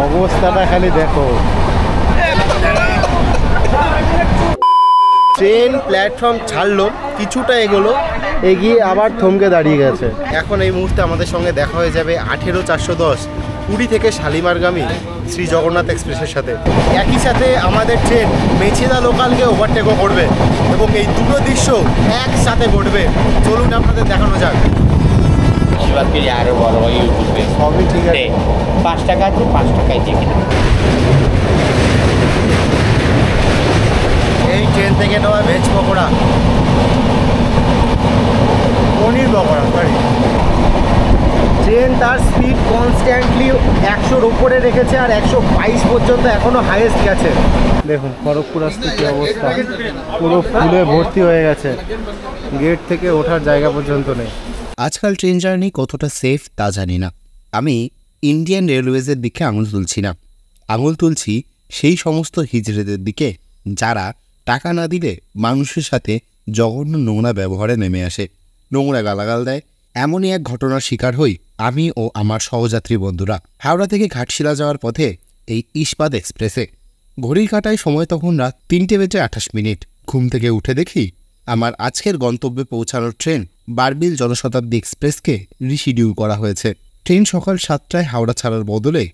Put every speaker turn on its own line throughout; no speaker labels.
অবস্থাটা খালি দেখো। ট্রেন প্ল্যাটফর্ম ছাড়লো, কিছুটা এগোলো, এগিয়ে আবার থমকে দাঁড়িয়ে গেছে। এখন এই মুহূর্তে আমাদের সঙ্গে দেখা হয়ে যাবে 18410 পুরী থেকে শালিমারগামী শ্রী জগন্নাথ এক্সপ্রেসের সাথে। একই সাথে আমাদের ট্রেন মেছেদা লোকালকে ওভারটেকও করবে এবং এই দুটো দৃশ্য একসাথে ঘটবে। চলুন আপনাদের দেখানো যাক।
আরো বড় ইউটিউবে
সবই ঠিক আছে।
5 টাকা আছে, 5 টাকায় টিকিট।
এই ট্রেন থেকে নেওয়া ভেজ পকোড়া, পনির পকোড়া সরি। ট্রেন তার স্পিড কনস্ট্যান্টলি 100-র উপরে রেখেছে আর 122 পর্যন্ত এখনো হাইয়েস্ট গেছে। দেখুন খড়গপুর আসতে কি অবস্থা, পুরো ফুলে ভর্তি হয়ে গেছে, গেট থেকে ওঠার জায়গা পর্যন্ত নেই।
আজকাল ট্রেন জার্নি কতটা সেফ তা জানি না। আমি ইন্ডিয়ান রেলওয়েজের দিকে আঙুল তুলছি না, আঙুল তুলছি সেই সমস্ত হিজড়েদের দিকে যারা টাকা না দিলে মানুষের সাথে জঘন্য নোংরা ব্যবহারে নেমে আসে, নোংরা গালাগাল দেয়। এমনই এক ঘটনার শিকার হই আমি ও আমার সহযাত্রী বন্ধুরা হাওড়া থেকে ঘাটশিলা যাওয়ার পথে এই ইস্পাত এক্সপ্রেসে। ঘড়ির কাঁটায় সময় তখন রাত 3:28। ঘুম থেকে উঠে দেখি আমার আজকের গন্তব্যে পৌঁছানোর ট্রেন বারবিল জনশতাব্দী এক্সপ্রেসকে রিশিডিউল করা হয়েছে। ট্রেন সকাল 7টায় হাওড়া ছাড়ার বদলে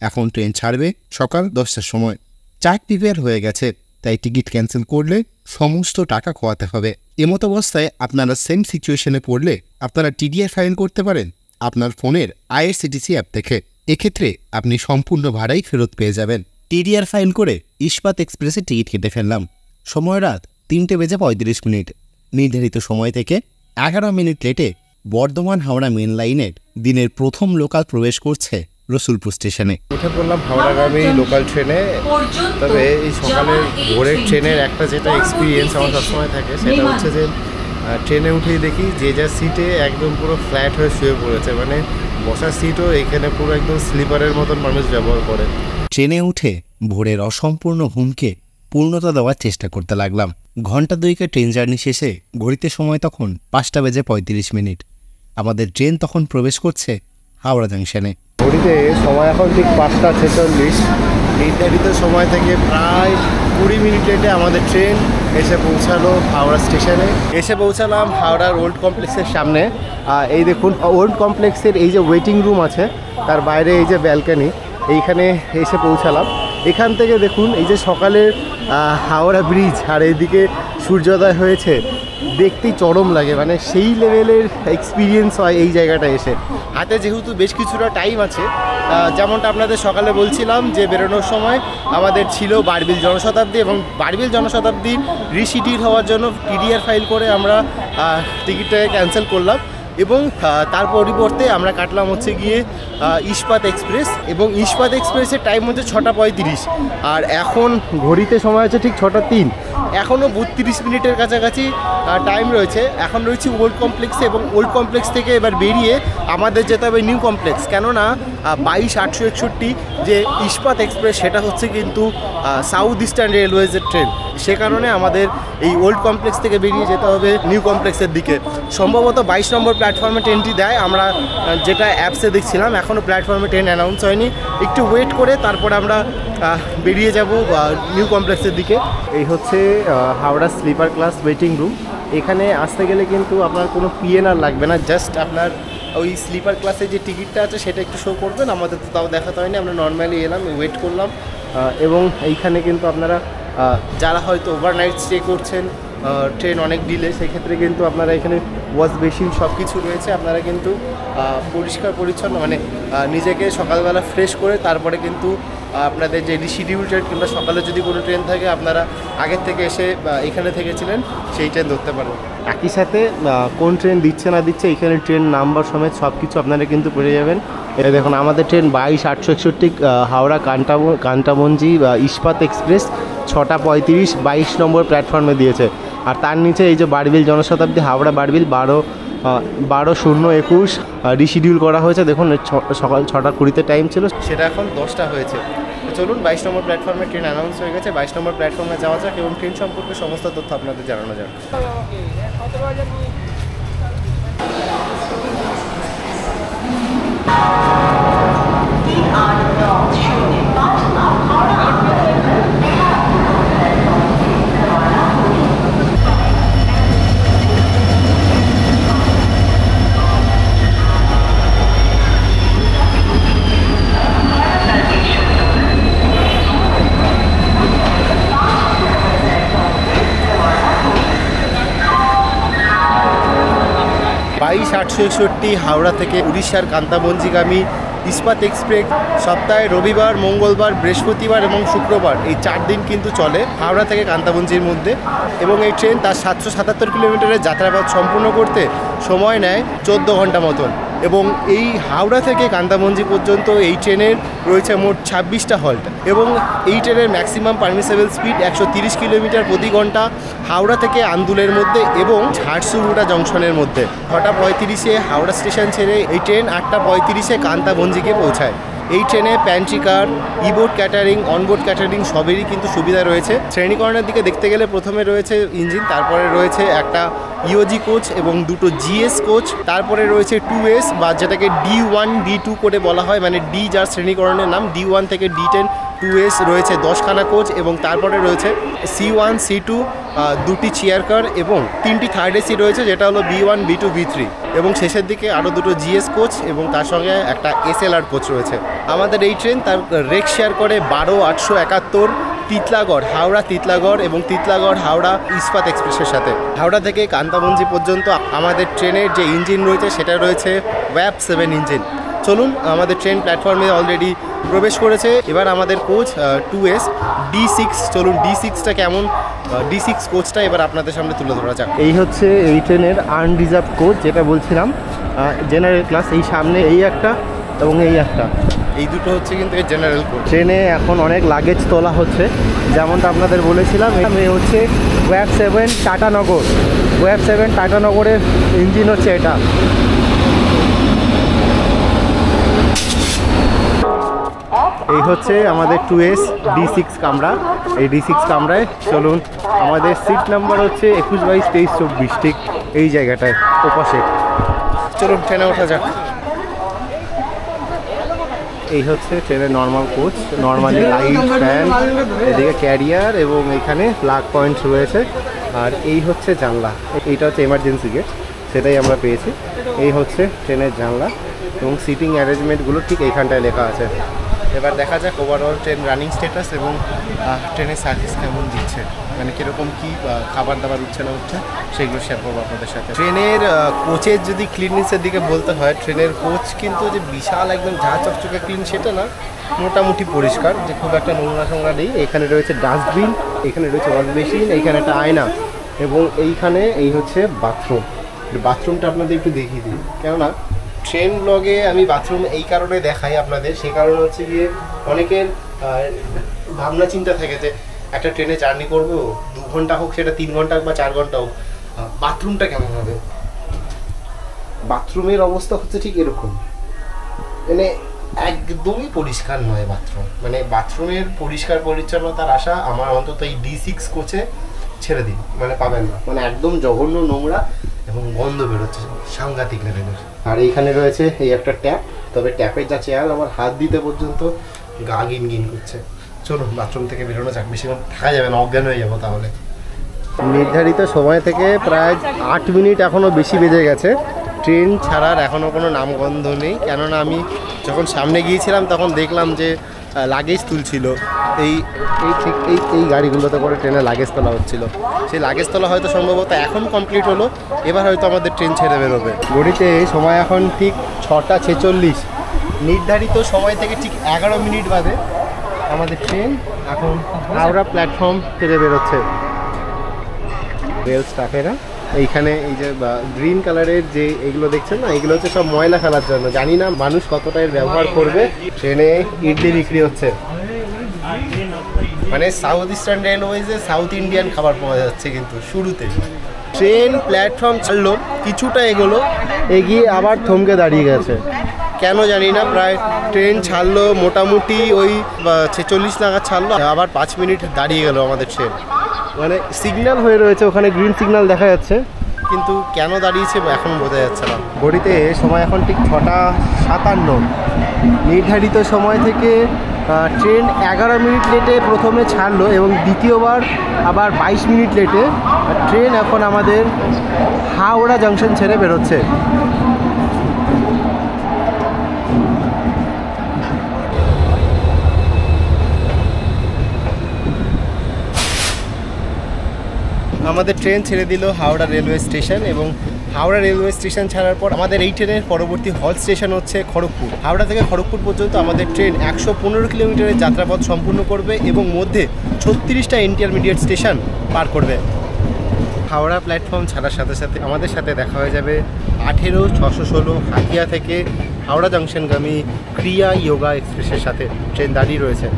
এখন ট্রেন ছাড়বে সকাল 10টার সময়। চার্ট প্রিপেয়ার হয়ে গেছে, তাই টিকিট ক্যান্সেল করলে সমস্ত টাকা খোয়াতে হবে। এমতো অবস্থায় আপনারা সেম সিচুয়েশনে পড়লে আপনারা টিডিআর ফাইল করতে পারেন আপনার ফোনের আইআরসিটিসি অ্যাপ থেকে। এক্ষেত্রে আপনি সম্পূর্ণ ভাড়াই ফেরত পেয়ে যাবেন। টিডিআর ফাইল করে ইস্পাত এক্সপ্রেসে টিকিট কেটে ফেললাম। সময় রাত 3:35। নির্ধারিত সময় থেকে 11 মিনিট লেটে বর্ধমান হাওড়া মেন লাইনের দিনের প্রথম লোকাল প্রবেশ করছে রসুলপুর স্টেশনে।
উঠে পড়লাম হাওড়াগামী লোকাল ট্রেনে। তবে এই সকালের ভোরের ট্রেনের একটা যেটা এক্সপিরিয়েন্স আমার সবসময় থাকে সেটা হচ্ছে যে ট্রেনে উঠেই দেখি যে যার সিটে একদম পুরো ফ্ল্যাট হয়ে শুয়ে পড়েছে, মানে বসার সিটও এখানে পুরো একদম স্লিপারের মতন মানুষ ব্যবহার করে।
ট্রেনে উঠে ভোরের অসম্পূর্ণ ঘুমকে পূর্ণতা দেওয়ার চেষ্টা করতে লাগলাম। ঘন্টা 2 ট্রেন জার্নি শেষে ঘড়িতে সময় তখন 5:35। আমাদের ট্রেন তখন প্রবেশ করছে হাওড়া জাংশনে।
ঘড়িতে সময় এখন ঠিক 5:46। নির্ধারিত সময় থেকে প্রায় 20 মিনিট লেটে আমাদের ট্রেন এসে পৌঁছালো হাওড়া স্টেশনে। এসে পৌঁছালাম হাওড়ার ওল্ড কমপ্লেক্সের সামনে। এই দেখুন ওল্ড কমপ্লেক্সের এই যে ওয়েটিং রুম আছে তার বাইরে এই যে ব্যালকনি, এইখানে এসে পৌঁছালাম। এখান থেকে দেখুন এই যে সকালের হাওড়া ব্রিজ আর এইদিকে সূর্যোদয় হয়েছে, দেখতেই চরম লাগে, মানে সেই লেভেলের এক্সপিরিয়েন্স হয় এই জায়গাটা এসে। হাতে যেহেতু বেশ কিছুটা টাইম আছে, যেমনটা আপনাদের সকালে বলছিলাম যে বেরোনোর সময় আমাদের ছিল বারবিল জনশতাব্দী, এবং বারবিল জনশতাব্দী রিশিডিউল হওয়ার জন্য টিডিআর ফাইল করে আমরা টিকিটটাকে ক্যান্সেল করলাম এবং তার পরিবর্তে আমরা কাটলাম হচ্ছে গিয়ে ইস্পাত এক্সপ্রেস। এবং ইস্পাত এক্সপ্রেসের টাইম হচ্ছে 6:35 আর এখন ঘড়িতে সময় হচ্ছে ঠিক 6:03। এখনও 32 মিনিটের কাছাকাছি টাইম রয়েছে। এখন রয়েছে ওল্ড কমপ্লেক্সে এবং ওল্ড কমপ্লেক্স থেকে এবার বেরিয়ে আমাদের যেতে হবে নিউ কমপ্লেক্স, কেননা 22-861 যে ইস্পাত এক্সপ্রেস সেটা হচ্ছে কিন্তু সাউথ ইস্টার্ন রেলওয়েজের ট্রেন। সে কারণে আমাদের এই ওল্ড কমপ্লেক্স থেকে বেরিয়ে যেতে হবে নিউ কমপ্লেক্সের দিকে। সম্ভবত 22 নম্বর প্ল্যাটফর্মে ট্রেনটি দেয়, আমরা যেটা অ্যাপসে দেখছিলাম। এখনও প্ল্যাটফর্মে ট্রেন অ্যানাউন্স হয়নি, একটু ওয়েট করে তারপরে আমরা বেরিয়ে যাব নিউ কমপ্লেক্সের দিকে। এই হচ্ছে Howrah sleeper class waiting room. এখানে আসতে গেলে কিন্তু আপনার কোনো পিএনআর লাগবে না, জাস্ট আপনার ওই স্লিপার ক্লাসে যে টিকিটটা আছে সেটা একটু শো করবেন। আমাদের তো তাও দেখাতে হয়নি, আমরা নর্মালি এলাম, ওয়েট করলাম। এবং এইখানে কিন্তু আপনারা যারা হয়তো ওভারনাইট স্টে করছেন, ট্রেন অনেক ডিলে, সেক্ষেত্রে কিন্তু আপনারা এখানে ওয়াশ বেসিন সব কিছু রয়েছে। আপনারা কিন্তু পরিষ্কার পরিচ্ছন্ন মানে নিজেকে সকালবেলা ফ্রেশ করে তারপরে কিন্তু আপনাদের যে রিশিডিউল ট্রেন কিংবা সকালে যদি কোনো ট্রেন থাকে আপনারা আগের থেকে এসে এখানে থেকেছিলেন সেই ট্রেন ধরতে পারেন। একই সাথে কোন ট্রেন দিচ্ছে না দিচ্ছে এখানে ট্রেন নাম্বার সমেত সব কিছু আপনারা কিন্তু পেয়ে যাবেন। এটা দেখুন আমাদের ট্রেন 22-861 হাওড়া কান্টামঞ্জি ইস্পাত এক্সপ্রেস 6:35 22 নম্বর প্ল্যাটফর্মে দিয়েছে। আর তার নিচে এই যে বারবিল জনশতাব্দী হাওড়া বারবিল 12:021 রিশিডিউল করা হয়েছে। দেখুন সকাল 6:20 টাইম ছিল, সেটা এখন 10টা হয়েছে। চলুন 22 নম্বর প্ল্যাটফর্মে ট্রেন অ্যানাউন্স হয়ে গেছে, 22 নম্বর প্ল্যাটফর্মে যাওয়া যাক এবং ট্রেন সম্পর্কে সমস্ত তথ্য আপনাদের জানানো যাক।
The
161 হাওড়া থেকে উড়িষ্যার কান্তাবঞ্জিগামী ইস্পাত এক্সপ্রেস সপ্তাহে রবিবার, মঙ্গলবার, বৃহস্পতিবার এবং শুক্রবার এই 4 দিন কিন্তু চলে হাওড়া থেকে কান্তাবঞ্জির মধ্যে। এবং এই ট্রেন তার 777 কিলোমিটারের যাত্রাপথ সম্পূর্ণ করতে সময় নেয় 14 ঘন্টা মতন। এবং এই হাওড়া থেকে কান্তাবঞ্জি পর্যন্ত এই ট্রেনের রয়েছে মোট 26টা হল্ট। এবং এই ট্রেনের ম্যাক্সিমাম পারমিসেবল স্পিড 130 কিলোমিটার প্রতি ঘন্টা হাওড়া থেকে আন্দুলের মধ্যে এবং ঝাড়সুগুড়া জংশনের মধ্যে। 6:35-এ হাওড়া স্টেশন ছেড়ে এই ট্রেন 8:35-এ কান্তাবঞ্জিকে পৌঁছায়। এই ট্রেনে প্যান্ট্রি কার, ইবোর্ড ক্যাটারিং, অনবোর্ড ক্যাটারিং সবেরই কিন্তু সুবিধা রয়েছে। শ্রেণীকরণের দিকে দেখতে গেলে প্রথমে রয়েছে ইঞ্জিন, তারপরে রয়েছে একটা ইওজি কোচ এবং দুটো জিএস কোচ, তারপরে রয়েছে 2S বা যেটাকে D1 D2 করে বলা হয়, মানে ডি যার শ্রেণীকরণের নাম, D1 থেকে D10 2S রয়েছে 10খানা কোচ। এবং তারপরে রয়েছে C1 C2 দুটি চেয়ার কার এবং 3টি থার্ড এসি রয়েছে, যেটা হলো B1 B2 B3। এবং শেষের দিকে আরও দুটো জিএস কোচ এবং তার সঙ্গে একটা SLR কোচ রয়েছে। আমাদের এই ট্রেন তার রেক শেয়ার করে 12-871 তিতলাগড়, হাওড়া তিতলাগড় এবং তিতলাগড় হাওড়া ইস্পাত এক্সপ্রেসের সাথে। হাওড়া থেকে কান্তাবঞ্জি পর্যন্ত আমাদের ট্রেনের যে ইঞ্জিন রয়েছে সেটা রয়েছে WAP 7 ইঞ্জিন। চলুন, আমাদের ট্রেন প্ল্যাটফর্মে অলরেডি প্রবেশ করেছে। এবার আমাদের কোচ 2S D6, চলুন D6টা কেমন, D6 কোচটা এবার আপনাদের সামনে তুলে ধরা যাক। এই হচ্ছে এই ট্রেনের আনরিজার্ভ কোচ, যেটা বলছিলাম জেনারেল ক্লাস। এই সামনে এই একটা এবং এই একটা, এই দুটো হচ্ছে কিন্তু এই জেনারেল কোচ। ট্রেনে এখন অনেক লাগেজ তোলা হচ্ছে, যেমনটা আপনাদের বলেছিলাম। এই হচ্ছে WAP 7 টাটানগর। WAP 7 টাটানগরের ইঞ্জিন হচ্ছে এটা। এই হচ্ছে আমাদের 2S D6 কামরা। এই D6 কামরায় চলুন, আমাদের সিট নাম্বার হচ্ছে 21-22-24, ঠিক এই জায়গাটায় ওপাশে। চলুন ট্রেনে ওঠা যাক। এই হচ্ছে ট্রেনের normal coach, normally light, fan, এদিকে ক্যারিয়ার এবং এখানে প্লাগ পয়েন্ট রয়েছে। আর এই হচ্ছে জানলা, এইটা হচ্ছে এমার্জেন্সি গেট, সেটাই আমরা পেয়েছি। এই হচ্ছে ট্রেনের জানলা এবং সিটিং অ্যারেঞ্জমেন্টগুলো ঠিক এইখানটায় লেখা আছে। এবার দেখা যাক ওভারঅল ট্রেন রানিং স্ট্যাটাস এবং ট্রেনের সার্ভিস কেমন দিচ্ছে, মানে কীরকম কী খাবার দাবার উঠছে না উঠছে সেগুলো শেয়ার করবো আপনাদের সাথে। ট্রেনের কোচের যদি ক্লিননেসের দিকে বলতে হয়, ট্রেনের কোচ কিন্তু যে বিশাল একদম ঝাঁ চকচকে ক্লিন সেটা না, মোটামুটি পরিষ্কার, যে খুব একটা নোংরা নেই। এখানে রয়েছে ডাস্টবিন, এখানে রয়েছে ওয়াশ বেসিন, এইখানে একটা আয়না এবং এইখানে এই হচ্ছে বাথরুম। বাথরুমটা আপনাদের একটু দেখিয়ে দিই, কেননা ট্রেন ব্লগে আমি বাথরুম এই কারণে দেখাই আপনাদের, সেই কারণ হচ্ছে গিয়ে অনেকের ভাবনা চিন্তা থাকে যে একটা ট্রেনে জার্নি করবো 2 ঘন্টা হোক, সেটা 3 ঘন্টা বা 4 ঘন্টা হোক, বাথরুমটা কেমন হবে। বাথরুমের অবস্থা হচ্ছে ঠিক এরকম, মানে একদমই পরিষ্কার নয় বাথরুম। মানে বাথরুমের পরিষ্কার পরিচ্ছন্নতার আশা আমার অন্তত এই D6 কোচে ছেড়ে দিন, মানে পাবেন না। মানে একদম জঘন্য নোংরা এবং গন্ধ বেরোচ্ছে সাংঘাতিক লেভেলের। আর এইখানে রয়েছে এই একটা ট্যাপ, তবে ট্যাপের যা চেয়ার, আমার হাত দিতে পর্যন্ত গা গিন গিন করছে। চলুন বাথরুম থেকে বেরোনো যাক, বেশিক্ষণ থাকা যাবে না, অজ্ঞান হয়ে যাবো তাহলে। নির্ধারিত সময় থেকে প্রায় 8 মিনিট এখনও বেশি বেজে গেছে। ট্রেন ছাড়ার এখনও কোনো নামগন্ধ নেই, কেননা আমি যখন সামনে গিয়েছিলাম তখন দেখলাম যে লাগেজ তুলছিল, এই ঠিক এই গাড়িগুলোতে করে ট্রেনে লাগেজ তোলা হচ্ছিল। সেই লাগেজ তোলা হয়তো সম্ভবত এখন কমপ্লিট হলো, এবার হয়তো আমাদের ট্রেন ছেড়ে বেরোবে। ঘড়িতে সময় এখন ঠিক 6:46, নির্ধারিত সময় থেকে ঠিক 11 মিনিট বাদে আমাদের ট্রেন এখন হাওড়া প্ল্যাটফর্ম ছেড়ে বেরোচ্ছে। রেল স্টাফেরা এইখানে এই যে গ্রিন কালারের যে এগুলো দেখছেন না, এগুলো হচ্ছে সব ময়লা ফেলার জন্য। জানি না মানুষ কতটা এর ব্যবহার করবে। ট্রেনে ইডলি বিক্রি হচ্ছে, মানে সাউথ ইস্টার্ন রেলওয়েজে সাউথ ইন্ডিয়ান খাবার পাওয়া যাচ্ছে। কিন্তু শুরুতে ট্রেন প্ল্যাটফর্ম ছাড়লো, কিছুটা এগোলো, এগিয়ে আবার থমকে দাঁড়িয়ে গেছে, কেন জানি না। প্রায় ট্রেন ছাড়লো মোটামুটি ওই 46 নাগাদ ছাড়লো, আবার 5 মিনিট দাঁড়িয়ে গেল আমাদের ট্রেন। মানে সিগন্যাল হয়ে রয়েছে ওখানে, গ্রিন সিগন্যাল দেখা যাচ্ছে, কিন্তু কেন দাঁড়িয়েছে এখন বোঝা যাচ্ছে না। ঘড়িতে সময় এখন ঠিক 6:57। নির্ধারিত সময় থেকে ট্রেন 11 মিনিট লেটে প্রথমে ছাড়লো এবং দ্বিতীয়বার আবার 22 মিনিট লেটে ট্রেন এখন আমাদের হাওড়া জংশন ছেড়ে বেরোচ্ছে। আমাদের ট্রেন ছেড়ে দিল হাওড়া রেলওয়ে স্টেশন এবং হাওড়া রেলওয়ে স্টেশন ছাড়ার পর আমাদের এই ট্রেনের পরবর্তী হল স্টেশন হচ্ছে খড়গপুর। হাওড়া থেকে খড়গপুর পর্যন্ত আমাদের ট্রেন 115 কিলোমিটারের যাত্রাপথ সম্পূর্ণ করবে এবং মধ্যে 36টা ইন্টারমিডিয়েট স্টেশন পার করবে। হাওড়া প্ল্যাটফর্ম ছাড়ার সাথে সাথে আমাদের সাথে দেখা হয়ে যাবে 18-616 হাতিয়া থেকে হাওড়া জংশনগামী ক্রিয়া যোগা এক্সপ্রেসের সাথে ট্রেন দাঁড়িয়ে রয়েছে।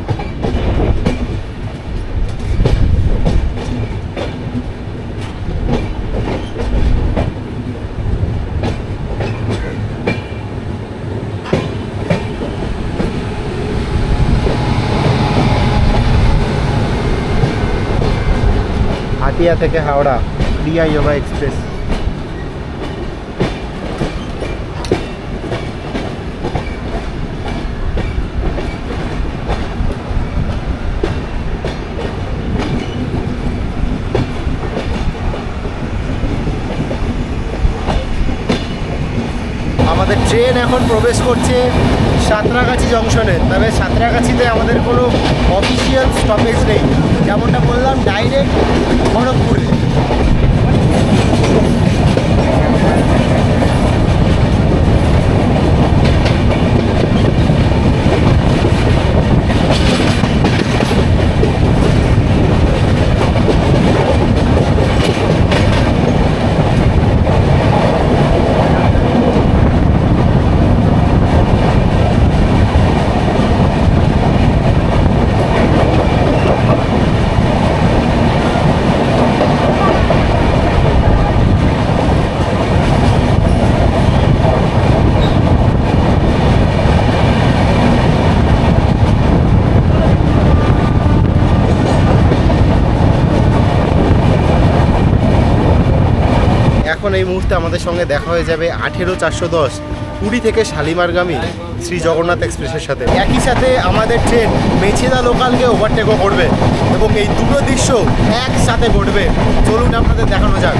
হাতিয়া থেকে হাওড়া ক্রিয়া যোগা এক্সপ্রেস। আমাদের ট্রেন এখন প্রবেশ করছে সাঁতরাগাছি জংশনে। তবে সাঁতরাগাছিতে আমাদের কোনো অফিসিয়াল স্টপেজ নেই, যেমনটা বললাম ডাইরেক্ট খড়গপুরে। এখন এই মুহূর্তে আমাদের সঙ্গে দেখা হয়ে যাবে 18-410 পুরী থেকে শালিমারগামী শ্রী জগন্নাথ এক্সপ্রেসের সাথে। একই সাথে আমাদের ট্রেন মেছেদা লোকালকে ওভারটেকও করবে এবং এই দুটো দৃশ্য একসাথে ঘটবে। চলুন আপনাদের দেখানো যাক।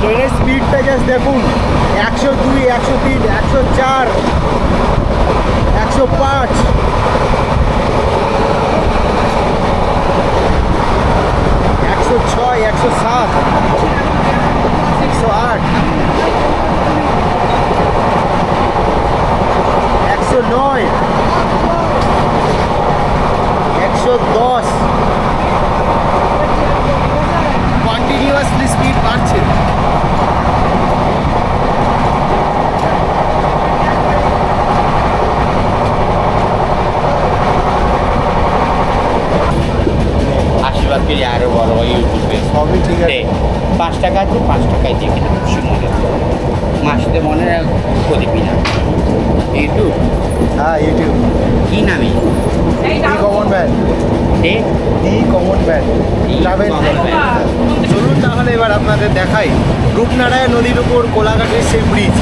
ট্রেনের স্পিডটা জাস্ট দেখুন, 102, 103, 104, 105, 106, 107, 108, 109, 110। কন্টিনিউয়াসলি স্পিড বাড়ছে।
আশীর্বাদ করি আরও বড় হয় ইউটিউবে।
সবই ঠিক আছে।
5 টাকা আছে, 5 টাকায় দিয়ে কিন্তু খুশি মনে মাসে মনে প্রদীপই না। ইউটিউব,
হ্যাঁ ইউটিউব।
কী নামে?
দি কমন ম্যান। দি কমন ম্যান ট্রাভেল। চলুন তাহলে এবার আপনাদের দেখাই রূপনারায়ণ নদীর উপর কোলাঘাটের সেই ব্রিজ।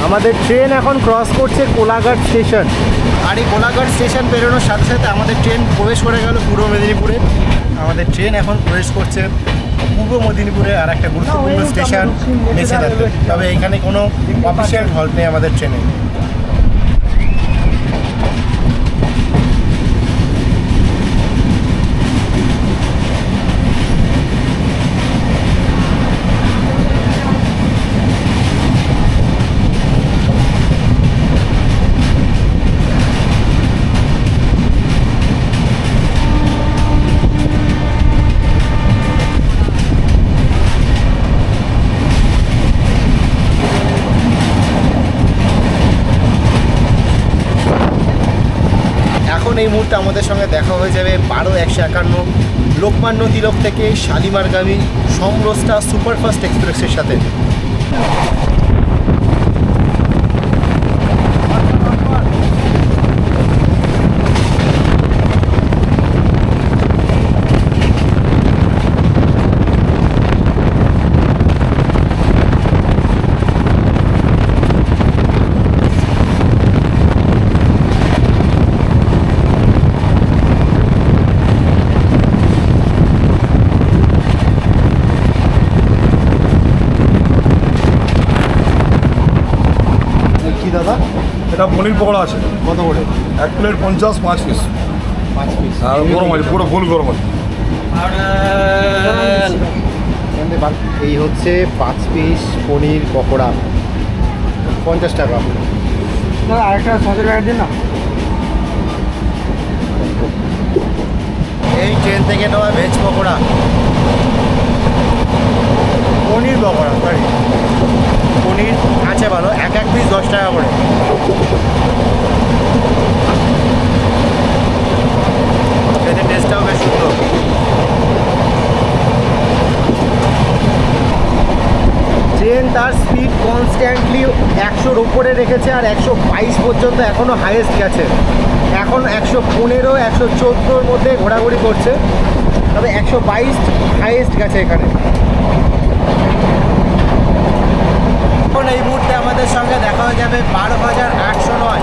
আমাদের ট্রেন এখন ক্রস করছে কোলাঘাট স্টেশন। আর এই কোলাঘাট স্টেশন পেরোনোর সাথে সাথে আমাদের ট্রেন প্রবেশ করে গেল পূর্ব মেদিনীপুরে। আমাদের ট্রেন এখন প্রবেশ করছে পূর্ব মেদিনীপুরে আর একটা গুরুত্বপূর্ণ স্টেশন মেছেদাতে। তবে এখানে কোনো অফিসিয়াল হল্ট নেই আমাদের ট্রেনে। এই মুহূর্তে আমাদের সঙ্গে দেখা হয়ে যাবে 12-151 লোকমান্য তিলক থেকে শালিমারগামী সমরস্তা সুপারফাস্ট এক্সপ্রেসের সাথে। কি দাদা
এটা পনির পকোড়া আছে,
কত করে?
1 প্লেট 50, 5 পিস।
5 পিস।
আর গরম আছে, পুরো ফুল গরম আছে।
এই হচ্ছে 5 পিস পনির পকোড়া, 50 টাকা।
আরেকটা 17 টাকা দিন না।
এই ট্রেন থেকে নেওয়া ভেজ পকোড়া, পনির পকোড়া, সরি পনির আছে ভালো, এক পিস 10 টাকা করে। খেতে টেস্টটাও বেশ সুন্দর। ট্রেন তার স্পিড কনস্ট্যান্টলি 100-র উপরে রেখেছে, আর 122 পর্যন্ত এখনও হাইয়েস্ট গেছে। এখন 115, 114-র মধ্যে ঘোরাঘুরি করছে, তবে 122 হাইয়েস্ট গেছে এখানে। এখন এই মুহূর্তে আমাদের সঙ্গে দেখা হয়ে যাবে 12,809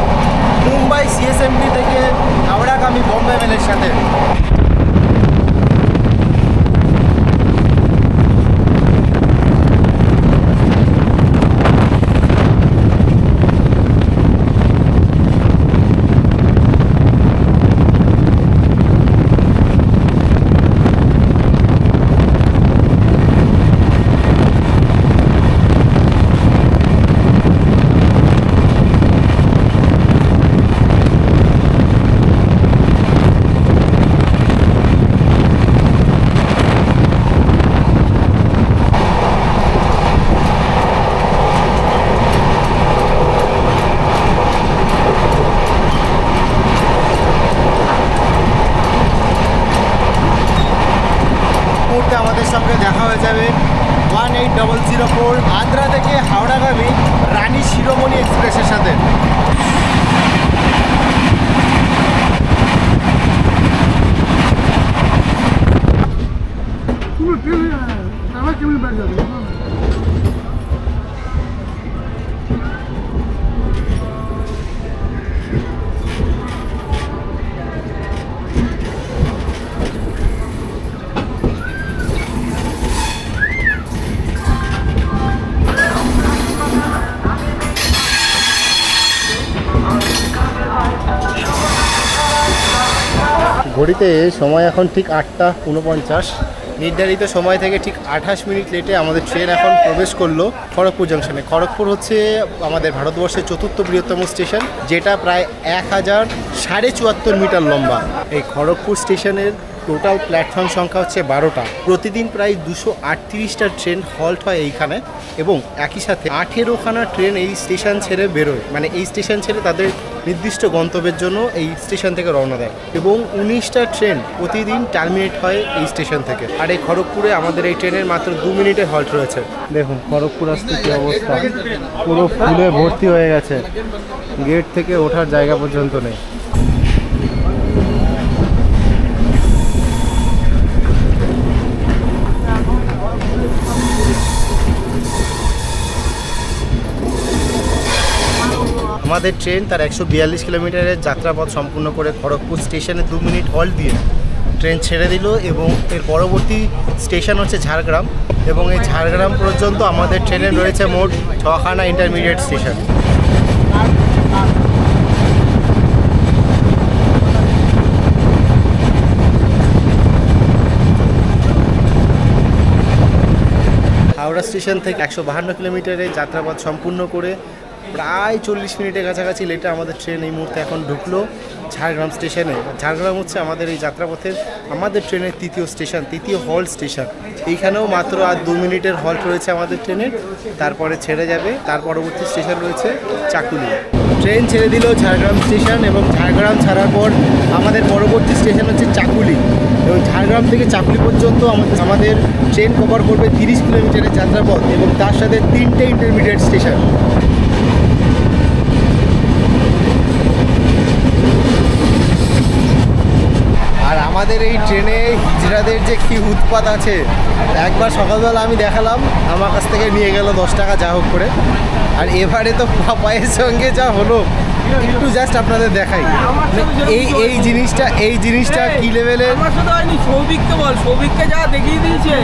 মুম্বাই সিএসএমটি থেকে হাওড়াগামী বোম্বে মেলের সাথে। আমাদের সঙ্গে দেখা হয়ে যাবে 18004 আদ্রা থেকে হাওড়াগামী রানী শিরোমণি এক্সপ্রেসের সাথে। ঘড়িতে সময় এখন ঠিক 8:49। নির্ধারিত সময় থেকে ঠিক 28 মিনিট লেটে আমাদের ট্রেন এখন প্রবেশ করলো খড়গপুর জাংশনে। খড়গপুর হচ্ছে আমাদের ভারতবর্ষের 4র্থ বৃহত্তম স্টেশন, যেটা প্রায় 1074 মিটার লম্বা। এই খড়গপুর স্টেশনের টোটাল প্ল্যাটফর্ম সংখ্যা হচ্ছে 12টা। প্রতিদিন প্রায় 238টা ট্রেন হল্ট হয় এইখানে, এবং একই সাথে 18খানা ট্রেন এই স্টেশন ছেড়ে বেরোয়, মানে এই স্টেশন ছেড়ে তাদের নির্দিষ্ট গন্তব্যের জন্য এই স্টেশন থেকে রওনা দেয়, এবং 19টা ট্রেন প্রতিদিন টার্মিনেট হয় এই স্টেশন থেকে। আর এই খড়গপুরে আমাদের এই ট্রেনের মাত্র 2 মিনিটের হল্ট রয়েছে। দেখুন খড়গপুর আসতে কী অবস্থা, পুরো ফুলে ভর্তি হয়ে গেছে, গেট থেকে ওঠার জায়গা পর্যন্ত নেই। আমাদের ট্রেন তার 142 কিলোমিটারের যাত্রাপথ সম্পূর্ণ করে খড়গপুর স্টেশনে 2 মিনিট হল্ট দিয়ে ট্রেন ছেড়ে দিল, এবং এর পরবর্তী স্টেশন হচ্ছে ঝাড়গ্রাম, এবং এই ঝাড়গ্রাম পর্যন্ত আমাদের ট্রেনে রয়েছে মোট 6খানা ইন্টারমিডিয়েট স্টেশন। হাওড়া স্টেশন থেকে 152 কিলোমিটারের যাত্রাপথ সম্পূর্ণ করে প্রায় 40 মিনিটের কাছাকাছি লেটে আমাদের ট্রেন এই মুহূর্তে এখন ঢুকলো ঝাড়গ্রাম স্টেশনে। ঝাড়গ্রাম হচ্ছে আমাদের এই যাত্রাপথের আমাদের ট্রেনের 3য় স্টেশন, 3য় হল্ট স্টেশন। এইখানেও মাত্র আর 2 মিনিটের হল্ট রয়েছে আমাদের ট্রেনের, তারপরে ছেড়ে যাবে। তার পরবর্তী স্টেশন রয়েছে চাকুলিয়া। ট্রেন ছেড়ে দিল ঝাড়গ্রাম স্টেশন, এবং ঝাড়গ্রাম ছাড়ার পর আমাদের পরবর্তী স্টেশন হচ্ছে চাকুলি, এবং ঝাড়গ্রাম থেকে চাকুলি পর্যন্ত আমাদের ট্রেন কভার করবে 30 কিলোমিটারের যাত্রাপথ, এবং তার সাথে 3টে ইন্টারমিডিয়েট স্টেশন। আর আমাদের এই ট্রেনে হিজড়াদের যে কি উৎপাত আছে, একবার সকালবেলা আমি দেখালাম, আমার কাছ থেকে নিয়ে গেল 10 টাকা যা হোক করে, আর এবারে তো পাপায়ের সঙ্গে যা হলো একটু জাস্ট আপনাদের দেখাই। এই জিনিসটা কি লেভেলের
সৌভিককে বল, সৌভিককে যা দেখিয়ে দিয়েছে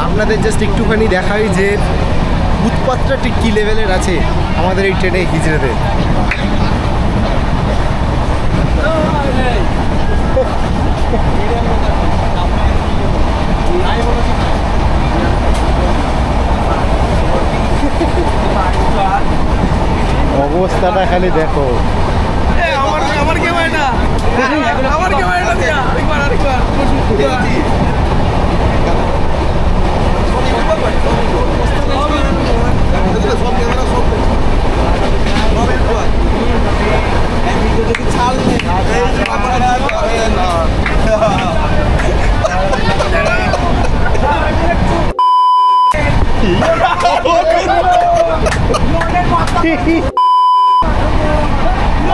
আপনাদের জাস্ট একটুখানি দেখাই যে উৎপাতটা ঠিক কী লেভেলের আছে আমাদের এই ট্রেনে হিজড়াদের। অবস্থাটা খালি দেখো।
আমার ক্যামেরাটা আরেকবার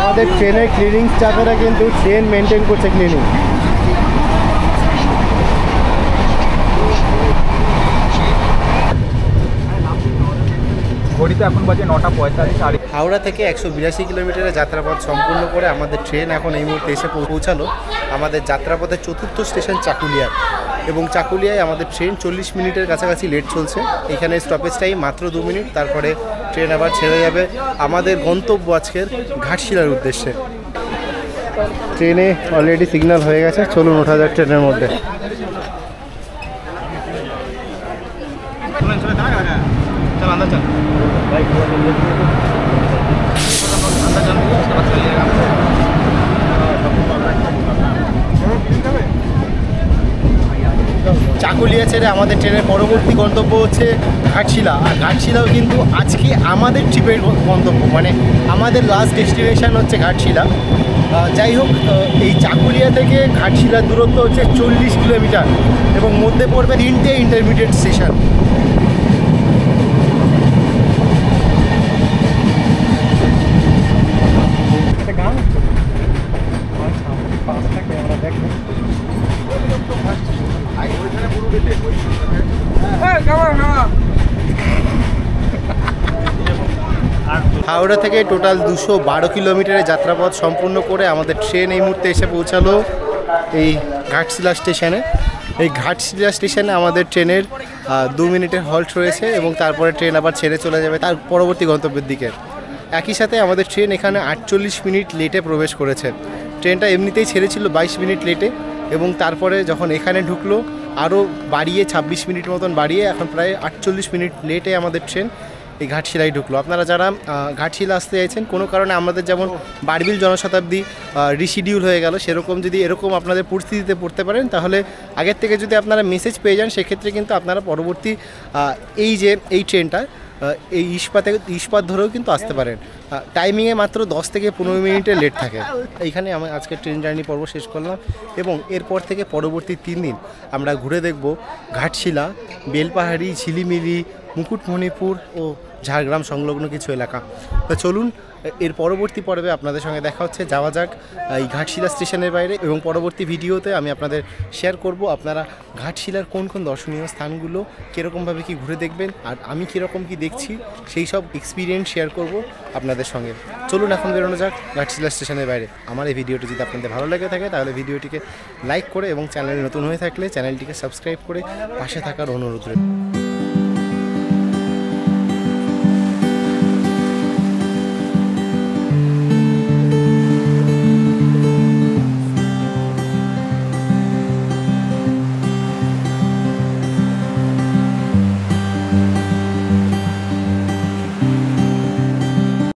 আমাদের ট্রেনের ক্লিনিং স্টাফেরা কিন্তু ট্রেন মেনটেন করছে, ক্লিনিং।
ঘড়িতে এখন বাজে 9:45।
হাওড়া থেকে 182 কিলোমিটারের যাত্রাপথ সম্পূর্ণ করে আমাদের ট্রেন এখন এই মুহূর্তে এসে পৌঁছালো আমাদের যাত্রাপথের 4র্থ স্টেশন চাকুলিয়া, এবং চাকুলিয়ায় আমাদের ট্রেন 40 মিনিটের কাছাকাছি লেট চলছে। এখানে স্টপেজ টাইম মাত্র 2 মিনিট, তারপরে ট্রেন আবার ছেড়ে যাবে আমাদের গন্তব্য আজকের ঘাটশিলার উদ্দেশ্যে। ট্রেনে অলরেডি সিগন্যাল হয়ে গেছে, চলুন ওঠা যাক ট্রেনের মধ্যে। চাকুলিয়া ছেড়ে আমাদের ট্রেনের পরবর্তী গন্তব্য হচ্ছে ঘাটশিলা, আর ঘাটশিলাও কিন্তু আজকে আমাদের ট্রিপের গন্তব্য, মানে আমাদের লাস্ট ডেস্টিনেশন হচ্ছে ঘাটশিলা। যাই হোক, এই চাকুলিয়া থেকে ঘাটশিলার দূরত্ব হচ্ছে 40 কিলোমিটার, এবং মধ্যে পড়বে 3টে ইন্টারমিডিয়েট স্টেশন। হাওড়া থেকে টোটাল 212 কিলোমিটারের যাত্রাপথ সম্পূর্ণ করে আমাদের ট্রেন এই মুহূর্তে এসে পৌঁছালো এই ঘাটশিলা স্টেশনে। এই ঘাটশিলা স্টেশনে আমাদের ট্রেনের 2 মিনিটের হল্ট রয়েছে, এবং তারপরে ট্রেন আবার ছেড়ে চলে যাবে তার পরবর্তী গন্তব্যের দিকে। একই সাথে আমাদের ট্রেন এখানে 48 মিনিট লেটে প্রবেশ করেছে। ট্রেনটা এমনিতেই ছেড়েছিল 22 মিনিট লেটে, এবং তারপরে যখন এখানে ঢুকলো আরও বাড়িয়ে 26 মিনিট মতন বাড়িয়ে এখন প্রায় 48 মিনিট লেটে আমাদের ট্রেন এই ঘাটশিলায় ঢুকলো। আপনারা যারা ঘাটশিলা আসতে চাইছেন, কোনো কারণে আমাদের যেমন বারবিল জনশতাব্দী রিশিডিউল হয়ে গেল, সেরকম যদি এরকম আপনাদের পরিস্থিতিতে পড়তে পারেন, তাহলে আগের থেকে যদি আপনারা মেসেজ পেয়ে যান, সেক্ষেত্রে কিন্তু আপনারা পরবর্তী এই ট্রেনটা এই ইস্পাত ধরেও কিন্তু আসতে পারেন। টাইমিংয়ে মাত্র 10 থেকে 15 মিনিটের লেট থাকে। এইখানে আমি আজকে ট্রেন জার্নি পর্ব শেষ করলাম, এবং এরপর থেকে পরবর্তী 3 দিন আমরা ঘুরে দেখব ঘাটশিলা, বেলপাহাড়ি, ঝিলিমিলি, মুকুটমণিপুর ও ঝাড়গ্রাম সংলগ্ন কিছু এলাকা। তো চলুন, এর পরবর্তী পর্বে আপনাদের সঙ্গে দেখা হচ্ছে। যাওয়া যাক এই ঘাটশিলা স্টেশনের বাইরে, এবং পরবর্তী ভিডিওতে আমি আপনাদের শেয়ার করব আপনারা ঘাটশিলার কোন কোন দর্শনীয় স্থানগুলো কীরকমভাবে কি ঘুরে দেখবেন, আর আমি কীরকম কি দেখছি সেই সব এক্সপিরিয়েন্স শেয়ার করব আপনাদের সঙ্গে। চলুন এখন বেরোনো যাক ঘাটশিলা স্টেশনের বাইরে। আমার এই ভিডিওটি যদি আপনাদের ভালো লেগে থাকে, তাহলে ভিডিওটিকে লাইক করে, এবং চ্যানেলে নতুন হয়ে থাকলে চ্যানেলটিকে সাবস্ক্রাইব করে পাশে থাকার অনুরোধ রইল।